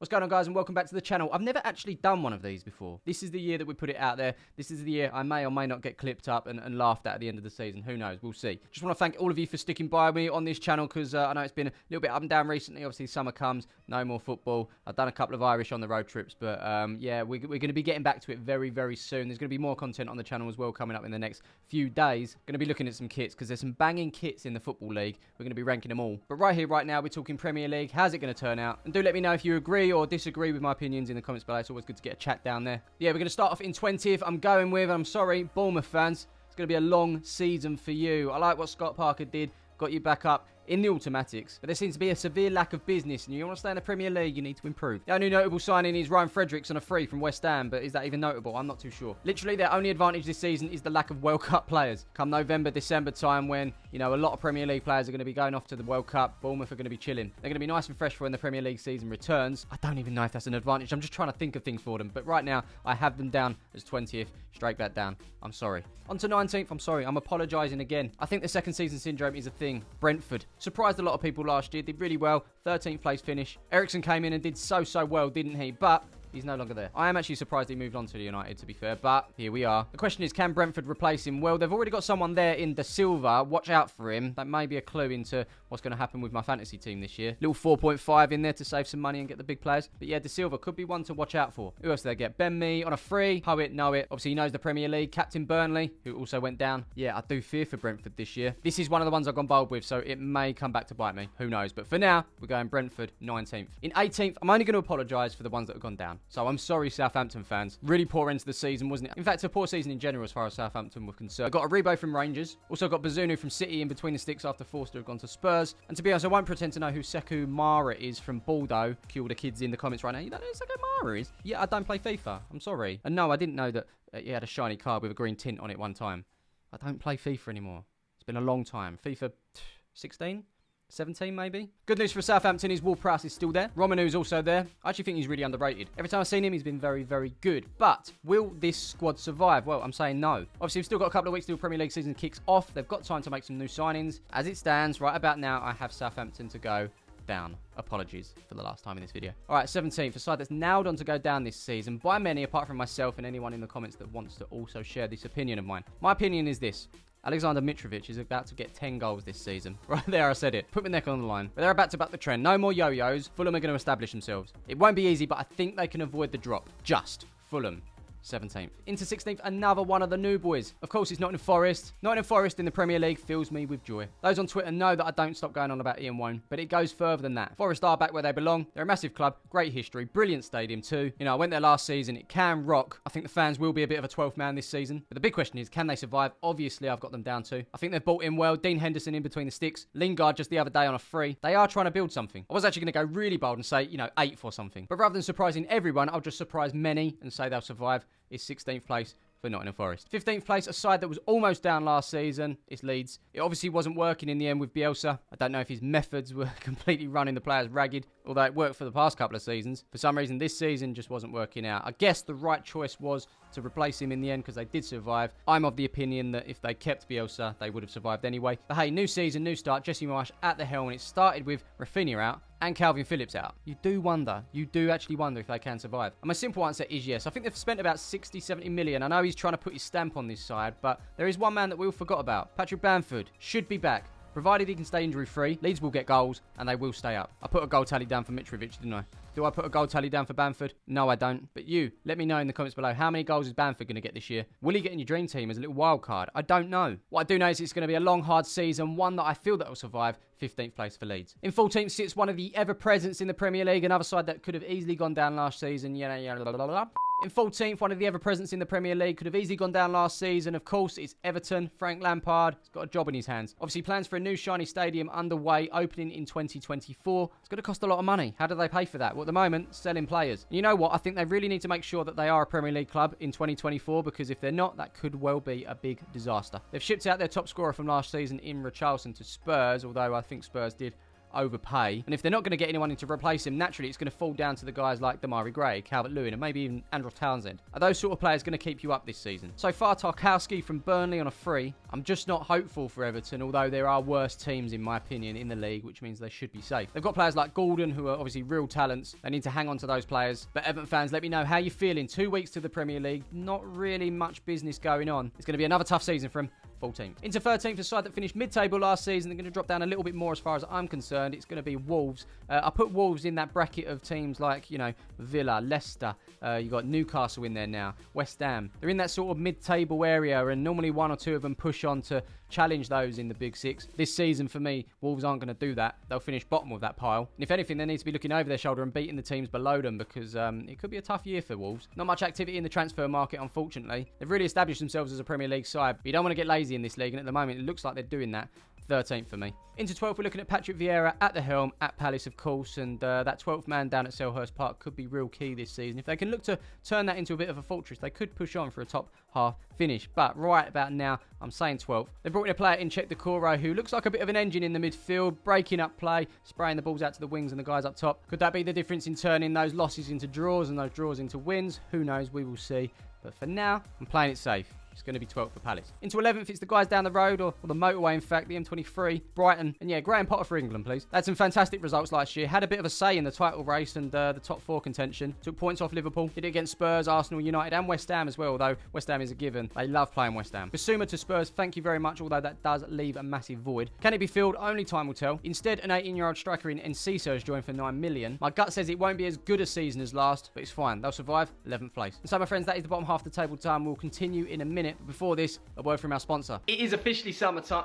What's going on, guys, and welcome back to the channel. I've never actually done one of these before. This is the year that we put it out there. This is the year I may or may not get clipped up and laughed at the end of the season. Who knows? We'll see. Just want to thank all of you for sticking by me on this channel because I know it's been a little bit up and down recently. Obviously, summer comes, no more football. I've done a couple of Irish on the road trips, but yeah, we're going to be getting back to it very, very soon. There's going to be more content on the channel as well coming up in the next few days. Going to be looking at some kits because there's some banging kits in the Football League. We're going to be ranking them all. But right here, right now, we're talking Premier League. How's it going to turn out? And do let me know if you agree or disagree with my opinions in the comments below. It's always good to get a chat down there. Yeah, we're going to start off in 20th. I'm going with, I'm sorry, Bournemouth fans. It's going to be a long season for you. I like what Scott Parker did. Got you back up in the automatics. But there seems to be a severe lack of business, and you want to stay in the Premier League, you need to improve. The only notable signing is Ryan Fredericks on a free from West Ham, but is that even notable? I'm not too sure. Literally, their only advantage this season is the lack of World Cup players. Come November, December time when, you know, a lot of Premier League players are going to be going off to the World Cup, Bournemouth are going to be chilling. They're going to be nice and fresh for when the Premier League season returns. I don't even know if that's an advantage. I'm just trying to think of things for them. But right now, I have them down as 20th. Straight back down. I'm sorry. On to 19th. I'm sorry. I'm apologising again. I think the second season syndrome is a thing. Brentford. Surprised a lot of people last year. Did really well. 13th place finish. Ericsson came in and did so well, didn't he? But he's no longer there. I am actually surprised he moved on to the United, to be fair, but here we are. The question is, can Brentford replace him? Well, they've already got someone there in De Silva. Watch out for him. That may be a clue into what's going to happen with my fantasy team this year. Little 4.5 in there to save some money and get the big players. But yeah, De Silva could be one to watch out for. Who else did they get? Ben Mee on a free. Poet, know it. Obviously, he knows the Premier League. Captain Burnley, who also went down. Yeah, I do fear for Brentford this year. This is one of the ones I've gone bold with, so it may come back to bite me. Who knows? But for now, we're going Brentford 19th. In 18th, I'm only going to apologise for the ones that have gone down. So I'm sorry, Southampton fans. Really poor end to the season, wasn't it? In fact, a poor season in general as far as Southampton were concerned. I got a Rebo from Rangers. Also got Bazunu from City in between the sticks after Forster had gone to Spurs. And to be honest, I won't pretend to know who Sekou Mara is from Bordeaux. Cue all the kids in the comments right now. You don't know who Sekou Mara is? Yeah, I don't play FIFA. I'm sorry. And no, I didn't know that he had a shiny card with a green tint on it one time. I don't play FIFA anymore. It's been a long time. FIFA 16? 17 maybe? Good news for Southampton is Ward-Prowse is still there. Romanu's also there. I actually think he's really underrated. Every time I've seen him, he's been very, very good. But will this squad survive? Well, I'm saying no. Obviously, we've still got a couple of weeks till Premier League season kicks off. They've got time to make some new signings. As it stands, right about now, I have Southampton to go down. Apologies for the last time in this video. All right, 17th, a side that's nailed on to go down this season by many, apart from myself and anyone in the comments that wants to also share this opinion of mine. My opinion is this. Alexander Mitrovic is about to get 10 goals this season. Right there, I said it. Put my neck on the line. But they're about to buck the trend. No more yo-yos. Fulham are going to establish themselves. It won't be easy, but I think they can avoid the drop. Just Fulham. 17th. Into 16th, another one of the new boys. Of course, it's Nottingham Forest. Nottingham Forest in the Premier League fills me with joy. Those on Twitter know that I don't stop going on about Ian Wone, but it goes further than that. Forest are back where they belong. They're a massive club, great history, brilliant stadium too. You know, I went there last season. It can rock. I think the fans will be a bit of a 12th man this season. But the big question is, can they survive? Obviously, I've got them down to. I think they've bought in well. Dean Henderson in between the sticks. Lingard just the other day on a free. They are trying to build something. I was actually going to go really bold and say, you know, 8th or something. But rather than surprising everyone, I'll just surprise many and say they'll survive. It's 16th place for Nottingham Forest. 15th place, a side that was almost down last season. It's Leeds. It obviously wasn't working in the end with Bielsa. I don't know if his methods were completely running the players ragged, although it worked for the past couple of seasons. For some reason, this season just wasn't working out. I guess the right choice was to replace him in the end because they did survive. I'm of the opinion that if they kept Bielsa, they would have survived anyway. But hey, new season, new start. Jesse Marsch at the helm, and it started with Rafinha out and Calvin Phillips out. You do wonder. You do actually wonder if they can survive. And my simple answer is yes. I think they've spent about 60, 70 million. I know he's trying to put his stamp on this side, but there is one man that we all forgot about. Patrick Bamford should be back. Provided he can stay injury-free, Leeds will get goals, and they will stay up. I put a goal tally down for Mitrovic, didn't I? Do I put a goal tally down for Bamford? No, I don't. But you, let me know in the comments below, how many goals is Bamford going to get this year? Will he get in your dream team as a little wild card? I don't know. What I do know is it's going to be a long, hard season, one that I feel that will survive. 15th place for Leeds. In 14th sits one of the ever-presents in the Premier League, another side that could have easily gone down last season. In 14th, one of the ever-presents in the Premier League could have easily gone down last season. Of course, it's Everton. Frank Lampard has got a job in his hands. Obviously, plans for a new shiny stadium underway, opening in 2024. It's going to cost a lot of money. How do they pay for that? Well, at the moment, selling players. And you know what? I think they really need to make sure that they are a Premier League club in 2024, because if they're not, that could well be a big disaster. They've shipped out their top scorer from last season in Richarlison to Spurs, although I think Spurs did overpay. And if they're not going to get anyone in to replace him, naturally it's going to fall down to the guys like Damari Gray, Calvert-Lewin, and maybe even Andrew Townsend. Are those sort of players going to keep you up this season? So far, Tarkowski from Burnley on a free. I'm just not hopeful for Everton, although there are worse teams, in my opinion, in the league, which means they should be safe. They've got players like Gordon, who are obviously real talents. They need to hang on to those players. But Everton fans, let me know how you feel in 2 weeks to the Premier League. Not really much business going on. It's going to be another tough season for him. 14th. Into 13th, a side that finished mid-table last season. They're going to drop down a little bit more as far as I'm concerned. It's going to be Wolves. I put Wolves in that bracket of teams like, you know, Villa, Leicester. You've got Newcastle in there now. West Ham. They're in that sort of mid-table area, and normally one or two of them push on to challenge those in the Big Six. This season, for me, Wolves aren't going to do that. They'll finish bottom of that pile. And if anything, they need to be looking over their shoulder and beating the teams below them, because it could be a tough year for Wolves. Not much activity in the transfer market, unfortunately. They've really established themselves as a Premier League side, but you don't want to get lazy in this league, and at the moment, it looks like they're doing that. 13th for me. Into 12th, we're looking at Patrick Vieira at the helm, at Palace, of course, and that 12th man down at Selhurst Park could be real key this season. If they can look to turn that into a bit of a fortress, they could push on for a top half finish. But right about now, I'm saying 12th. They brought in a player in Czech Dekoro who looks like a bit of an engine in the midfield, breaking up play, spraying the balls out to the wings and the guys up top. Could that be the difference in turning those losses into draws and those draws into wins? Who knows? We will see. But for now, I'm playing it safe. It's going to be 12th for Palace. Into 11th, it's the guys down the road, or the motorway, in fact, the M23, Brighton. And yeah, Graham Potter for England, please. They had some fantastic results last year. Had a bit of a say in the title race and the top four contention. Took points off Liverpool. Did it against Spurs, Arsenal, United, and West Ham as well, although West Ham is a given. They love playing West Ham. Basuma to Spurs, thank you very much, although that does leave a massive void. Can it be filled? Only time will tell. Instead, an 18-year-old striker in Enciso has joined for 9 million. My gut says it won't be as good a season as last, but it's fine. They'll survive. 11th place. And so, my friends, that is the bottom half of the table done. We'll continue in a minute. But before this, a word from our sponsor. It is officially summertime.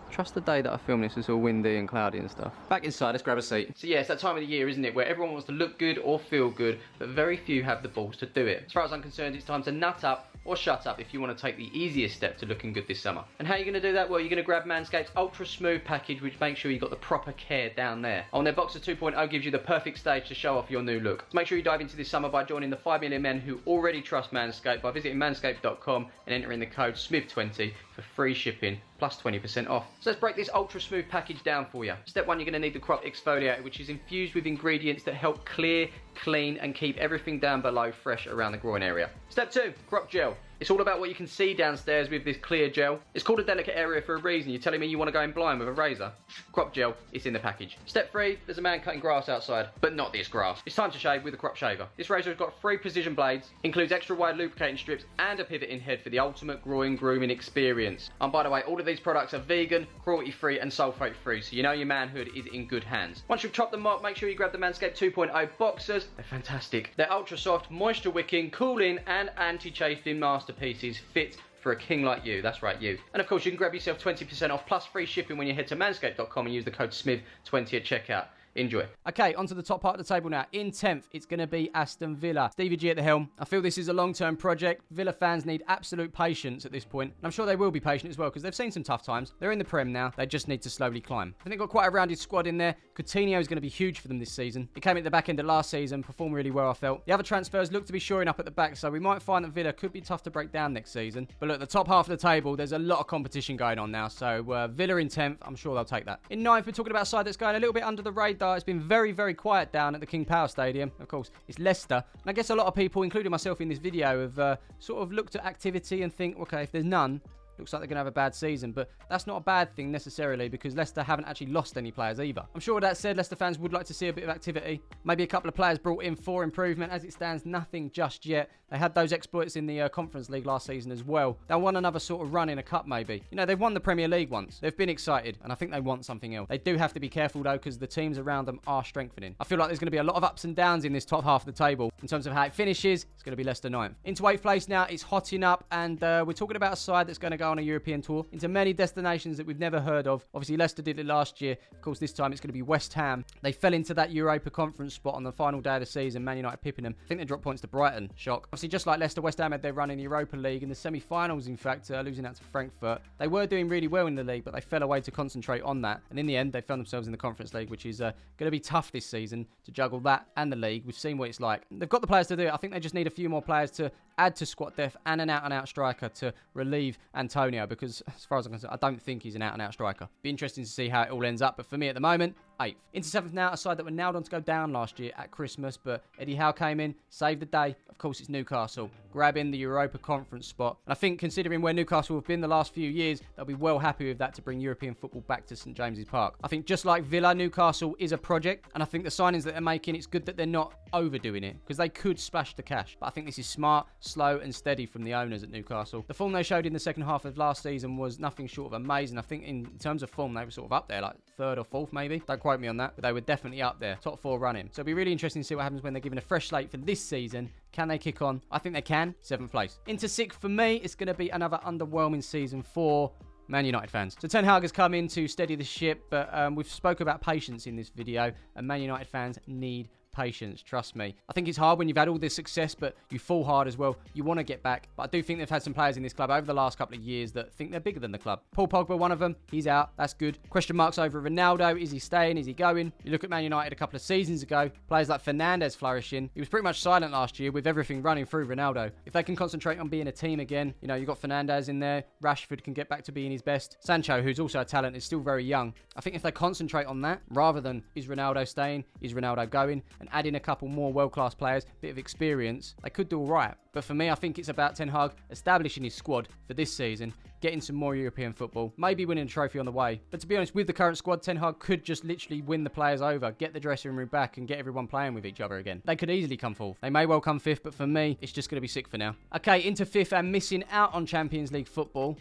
Trust the day that I film this, it's all windy and cloudy and stuff. Back inside, let's grab a seat. So yeah, it's that time of the year, isn't it, where everyone wants to look good or feel good, but very few have the balls to do it. As far as I'm concerned, it's time to nut up or shut up if you want to take the easiest step to looking good this summer. And how are you going to do that? Well, you're going to grab Manscaped's Ultra Smooth package, which makes sure you've got the proper care down there. On their Boxer 2.0 gives you the perfect stage to show off your new look. So make sure you dive into this summer by joining the 5 million men who already trust Manscaped by visiting manscaped.com and entering the code SMIV20 for free shipping plus 20% off. So let's break this Ultra Smooth package down for you. Step 1, you're going to need the crop exfoliator, which is infused with ingredients that help clear, clean and keep everything down below fresh around the groin area. Step 2, crop gel. It's all about what you can see downstairs with this clear gel. It's called a delicate area for a reason. You're telling me you want to go in blind with a razor? Crop gel is in the package. Step 3, there's a man cutting grass outside, but not this grass. It's time to shave with a crop shaver. This razor has got 3 precision blades, includes extra wide lubricating strips and a pivoting head for the ultimate groin grooming experience. And by the way, all of these products are vegan, cruelty free and sulfate free, so you know your manhood is in good hands. Once you've chopped them up, make sure you grab the Manscaped 2.0 boxers. They're fantastic. They're ultra soft, moisture wicking, cooling and anti-chafing masterpieces fit for a king like you. That's right, you. And of course, you can grab yourself 20% off plus free shipping when you head to manscaped.com and use the code SMIV20 at checkout. Enjoy. Okay, onto the top part of the table now. In 10th, it's going to be Aston Villa. Stevie G at the helm. I feel this is a long-term project. Villa fans need absolute patience at this point. And I'm sure they will be patient as well because they've seen some tough times. They're in the Prem now. They just need to slowly climb. I think they've got quite a rounded squad in there. Coutinho is going to be huge for them this season. He came at the back end of last season, performed really well, I felt. The other transfers look to be shoring up at the back, so we might find that Villa could be tough to break down next season. But look, the top half of the table, there's a lot of competition going on now. So Villa in 10th, I'm sure they'll take that. In 9th, we're talking about a side that's going a little bit under the radar. It's been very quiet down at the King Power Stadium. Of course, it's Leicester. And I guess a lot of people, including myself in this video, have sort of looked at activity and think, okay, if there's none, looks like they're going to have a bad season, but that's not a bad thing necessarily because Leicester haven't actually lost any players either. I'm sure with that said, Leicester fans would like to see a bit of activity. Maybe a couple of players brought in for improvement. As it stands, nothing just yet. They had those exploits in the Conference League last season as well. They'll want another sort of run in a cup maybe. You know, they've won the Premier League once. They've been excited, and I think they want something else. They do have to be careful though because the teams around them are strengthening. I feel like there's going to be a lot of ups and downs in this top half of the table. In terms of how it finishes, it's going to be Leicester 9th. Into 8th place now, it's hotting up, and we're talking about a side that's going to go on a European tour into many destinations that we've never heard of. Obviously, Leicester did it last year. Of course, this time it's going to be West Ham. They fell into that Europa Conference spot on the final day of the season. Man United pipping them. I think they dropped points to Brighton. Shock. Obviously, just like Leicester, West Ham had their run in the Europa League in the semi-finals, in fact, losing out to Frankfurt. They were doing really well in the league, but they fell away to concentrate on that. And in the end, they found themselves in the Conference League, which is going to be tough this season to juggle that and the league. We've seen what it's like. They've got the players to do it. I think they just need a few more players to add to squad depth and an out-and-out striker to relieve Antonio Antonio, because as far as I'm concerned, I don't think he's an out-and-out striker. Be interesting to see how it all ends up, but for me at the moment, 8th. Into 7th now, a side that were nailed on to go down last year at Christmas, but Eddie Howe came in, saved the day. Of course, it's Newcastle, grabbing the Europa Conference spot. And I think considering where Newcastle have been the last few years, they'll be well happy with that to bring European football back to St James's Park. I think just like Villa, Newcastle is a project, and I think the signings that they're making, it's good that they're not overdoing it, because they could splash the cash. But I think this is smart, slow and steady from the owners at Newcastle. The form they showed in the second half of last season was nothing short of amazing. I think in terms of form, they were sort of up there, like 3rd or 4th maybe. Don't quote me on that, but they were definitely up there. Top 4 running. So it'll be really interesting to see what happens when they're given a fresh slate for this season. Can they kick on? I think they can. 7th place. Into 6th for me, it's going to be another underwhelming season for Man United fans. So Ten Hag has come in to steady the ship, but we've spoke about patience in this video, and Man United fans need patience, trust me. I think it's hard when you've had all this success, but you fall hard as well. You want to get back, but I do think they've had some players in this club over the last couple of years that think they're bigger than the club. Paul Pogba, one of them, he's out. That's good. Question marks over Ronaldo. Is he staying? Is he going? You look at Man United a couple of seasons ago, players like Fernandes flourishing. He was pretty much silent last year with everything running through Ronaldo. If they can concentrate on being a team again, you know, you've got Fernandes in there. Rashford can get back to being his best. Sancho, who's also a talent, is still very young. I think if they concentrate on that, rather than is Ronaldo staying, is Ronaldo going, and add in a couple more world-class players, bit of experience, they could do all right. But for me, I think it's about Ten Hag establishing his squad for this season, getting some more European football, maybe winning a trophy on the way. But to be honest, with the current squad, Ten Hag could just literally win the players over, get the dressing room back, and get everyone playing with each other again. They could easily come 4th. They may well come 5th, but for me, it's just going to be 6th for now. Okay, into 5th and missing out on Champions League football.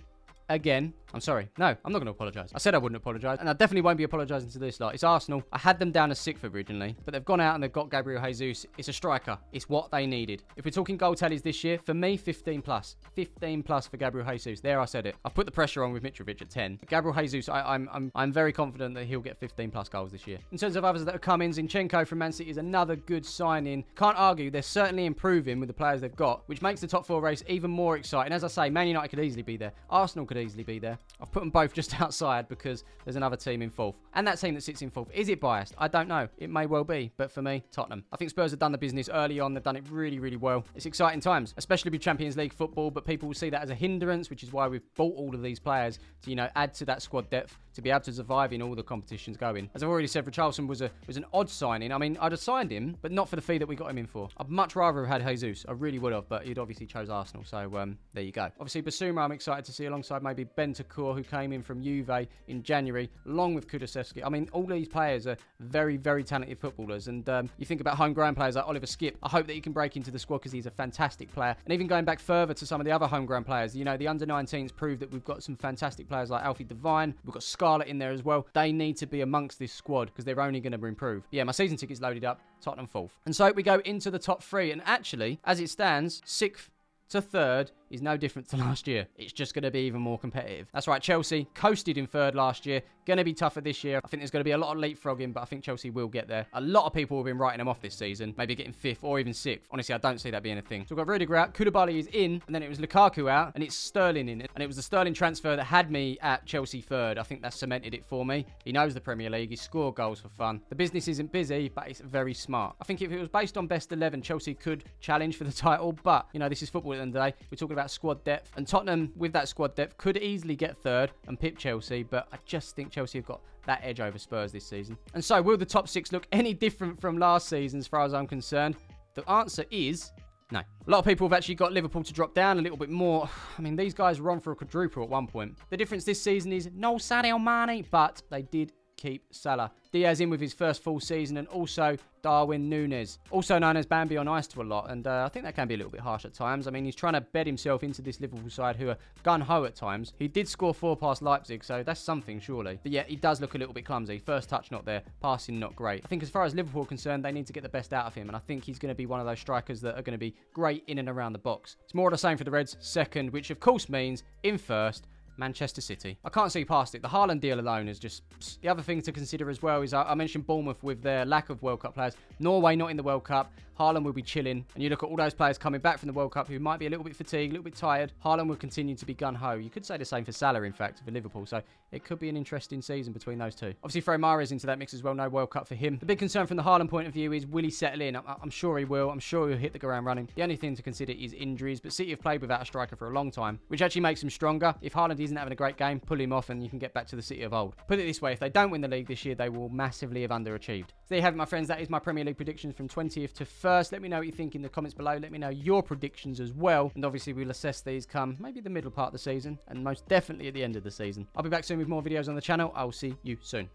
Again, I'm sorry. No, I'm not going to apologise. I said I wouldn't apologise, and I definitely won't be apologising to this lot. It's Arsenal. I had them down as 6th originally, but they've gone out and they've got Gabriel Jesus. It's a striker. It's what they needed. If we're talking goal tallies this year, for me, 15 plus. 15 plus for Gabriel Jesus. There, I said it. I've put the pressure on with Mitrovic at 10. But Gabriel Jesus, I'm very confident that he'll get 15 plus goals this year. In terms of others that have come in, Zinchenko from Man City is another good signing. Can't argue. They're certainly improving with the players they've got, which makes the top 4 race even more exciting. As I say, Man United could easily be there. Arsenal could easily be there. I've put them both just outside because there's another team in 4th. And that team that sits in 4th, is it biased? I don't know. It may well be. But for me, Tottenham. I think Spurs have done the business early on. They've done it really, really well. It's exciting times, especially with Champions League football, but people will see that as a hindrance, which is why we've bought all of these players to, you know, add to that squad depth to be able to survive in all the competitions going. As I've already said, Richarlison was an odd signing. I mean, I'd have signed him, but not for the fee that we got him in for. I'd much rather have had Jesus. I really would have, but he'd obviously chose Arsenal. So there you go. Obviously, Basuma, I'm excited to see alongside maybe Bentancur, who came in from Juve in January, along with Kulusevski. I mean, all these players are very, very talented footballers. And you think about homegrown players like Oliver Skipp. I hope that he can break into the squad because he's a fantastic player. And even going back further to some of the other homegrown players, you know, the under-19s prove that we've got some fantastic players like Alfie Devine. We've got Scarlett in there as well. They need to be amongst this squad because they're only going to improve. Yeah, my season ticket's loaded up. Tottenham 4th. And so we go into the top 3. And actually, as it stands, 6th to 3rd is no different to last year. It's just going to be even more competitive. That's right, Chelsea coasted in 3rd last year. Going to be tougher this year. I think there's going to be a lot of leapfrogging, but I think Chelsea will get there. A lot of people have been writing them off this season, maybe getting 5th or even 6th. Honestly, I don't see that being a thing. So we've got Rudiger out, Koulibaly is in, and then it was Lukaku out, and it's Sterling in it. And it was the Sterling transfer that had me at Chelsea 3rd. I think that cemented it for me. He knows the Premier League. He scored goals for fun. The business isn't busy, but it's very smart. I think if it was based on best 11, Chelsea could challenge for the title, but, you know, this is football at the end of the day. We're talking about squad depth. And Tottenham, with that squad depth, could easily get 3rd and pip Chelsea, but I just think Chelsea have got that edge over Spurs this season. And so, will the top 6 look any different from last season as far as I'm concerned? The answer is no. A lot of people have actually got Liverpool to drop down a little bit more. I mean, these guys were on for a quadruple at one point. The difference this season is no Sadio Mane, but they did keep Salah. Diaz in with his first full season, and also Darwin Núñez, also known as Bambi on ice to a lot, and I think that can be a little bit harsh at times. I mean, he's trying to bed himself into this Liverpool side who are gun-ho at times. He did score 4 past Leipzig, so that's something, surely. But yeah, he does look a little bit clumsy. First touch not there, passing not great. I think as far as Liverpool are concerned, they need to get the best out of him, and I think he's going to be one of those strikers that are going to be great in and around the box. It's more of the same for the Reds, 2nd, which of course means in 1st, Manchester City. I can't see past it. The Haaland deal alone is just... The other thing to consider as well is I mentioned Bournemouth with their lack of World Cup players. Norway not in the World Cup. Haaland will be chilling. And you look at all those players coming back from the World Cup who might be a little bit fatigued, a little bit tired. Haaland will continue to be gun-ho. You could say the same for Salah, in fact, for Liverpool. So it could be an interesting season between those two. Obviously, throw Mahrez into that mix as well. No World Cup for him. The big concern from the Haaland point of view is, will he settle in? I'm sure he will. I'm sure he'll hit the ground running. The only thing to consider is injuries. But City have played without a striker for a long time, which actually makes them stronger. If Haaland isn't having a great game, pull him off and you can get back to the City of old. Put it this way, if they don't win the league this year, they will massively have underachieved. So there you have it, my friends. That is my Premier League predictions from 20th to 1st. Let me know what you think in the comments below. Let me know your predictions as well. And obviously, we'll assess these come maybe the middle part of the season and most definitely at the end of the season. I'll be back soon with more videos on the channel. I will see you soon.